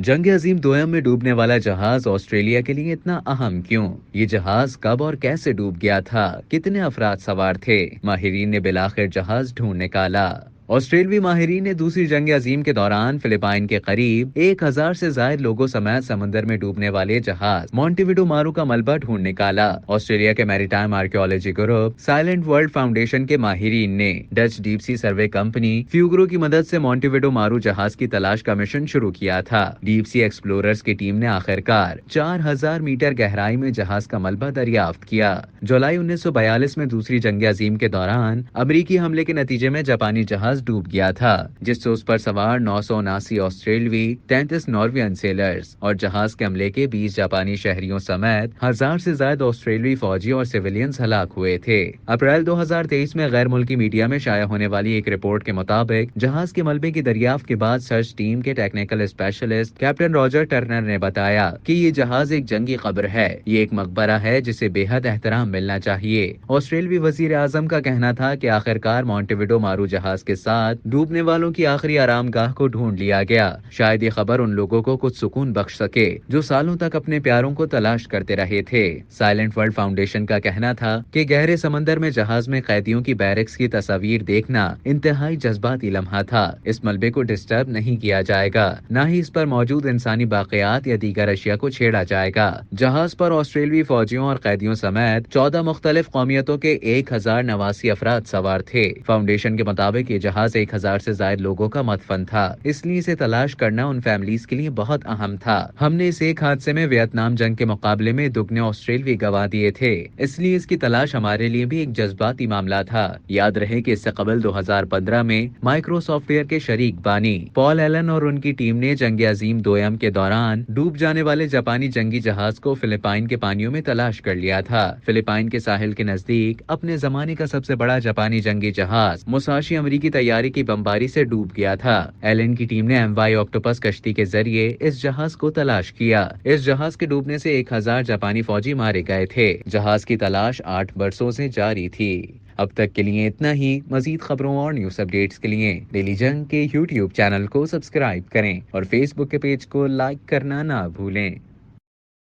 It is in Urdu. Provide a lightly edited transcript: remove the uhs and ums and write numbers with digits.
جنگ عظیم دوئم میں ڈوبنے والا جہاز آسٹریلیا کے لیے اتنا اہم کیوں؟ یہ جہاز کب اور کیسے ڈوب گیا تھا؟ کتنے افراد سوار تھے؟ ماہرین نے بالآخر جہاز ڈھونڈ نکالا۔ آسٹریلوی ماہرین نے دوسری جنگ عظیم کے دوران فلپائن کے قریب 1000 سے زائد لوگوں سمیت سمندر میں ڈوبنے والے جہاز مونٹیویڈو مارو کا ملبہ ڈھونڈ نکالا۔ آسٹریلیا کے maritime archaeology group silent world foundation کے ماہرین نے Dutch deep sea survey company Fugro کی مدد سے مونٹیویڈو مارو جہاز کی تلاش کا مشن شروع کیا تھا۔ ڈیپ سی ایکسپلوررز کی ٹیم نے آخرکار 4000 میٹر گہرائی میں جہاز کا ملبہ دریافت کیا۔ جولائی 1942 میں دوسری جنگ عظیم کے دوران امریکی حملے کے نتیجے میں جاپانی جہاز ڈوب گیا تھا، جس سے اس پر سوار 979 آسٹریلوی، 33 ناروین سیلرز اور جہاز کے عملے کے 20 جاپانی شہریوں سمیت 1000 سے زائد آسٹریلوی فوجی اور سویلینز ہلاک ہوئے تھے۔ اپریل 2023 میں غیر ملکی میڈیا میں شائع ہونے والی ایک رپورٹ کے مطابق جہاز کے ملبے کی دریافت کے بعد سرچ ٹیم کے technical specialist captain Roger Turner نے بتایا کہ یہ جہاز ایک جنگی قبر ہے، یہ ایک مقبرہ ہے جسے بے حد احترام ملنا چاہیے۔ آسٹریلوی وزیر اعظم کا کہنا تھا کہ آخرکار مونٹیویڈو مارو جہاز کے ساتھ ڈوبنے والوں کی آخری آرام گاہ کو ڈھونڈ لیا گیا۔ شاید یہ خبر ان لوگوں کو کچھ سکون بخش سکے جو سالوں تک اپنے پیاروں کو تلاش کرتے رہے تھے۔ سائلنٹ ورلڈ فاؤنڈیشن کا کہنا تھا کہ گہرے سمندر میں جہاز میں قیدیوں کی بیرکس کی تصاویر دیکھنا انتہائی جذباتی لمحہ تھا۔ اس ملبے کو ڈسٹرب نہیں کیا جائے گا، نہ ہی اس پر موجود انسانی باقیات یا دیگر اشیاء کو چھیڑا جائے گا۔ جہاز پر آسٹریلوی فوجیوں اور قیدیوں سمیت 14 مختلف قومیتوں کے 1089 افراد سوار تھے۔ فاؤنڈیشن کے مطابق یہ جہاز 1000 سے زائد لوگوں کا مدفن تھا، اس لیے اسے تلاش کرنا ان فیملیز کے لیے بہت اہم تھا۔ ہم نے اس ایک حادثے میں ویتنام جنگ کے مقابلے میں دگنے آسٹریلوی گنوا دیے تھے، اس لیے اس کی تلاش ہمارے لیے بھی ایک جذباتی معاملہ تھا۔ یاد رہے کہ اس سے قبل 2015 میں مائکرو سافٹ ویئر کے شریک بانی پال ایلن اور ان کی ٹیم نے جنگ عظیم دوئم کے دوران ڈوب جانے والے جاپانی جنگی جہاز کو فلپائن کے پانیوں میں تلاش کر لیا تھا۔ فلپائن کے ساحل کے نزدیک اپنے زمانے کا سب سے بڑا جاپانی جنگی جہاز مساشی امریکی طیارے کی بمباری سے ڈوب گیا تھا۔ ایلن کی ٹیم نے ایم وائی آکٹوپس کشتی کے ذریعے اس جہاز کو تلاش کیا۔ اس جہاز کے ڈوبنے سے 1000 جاپانی فوجی مارے گئے تھے۔ جہاز کی تلاش 8 برسوں سے جاری تھی۔ اب تک کے لیے اتنا ہی۔ مزید خبروں اور نیوز اپڈیٹس کے لیے ڈیلی جنگ کے یوٹیوب چینل کو سبسکرائب کریں اور فیس بک کے پیج کو لائک کرنا نہ بھولیں۔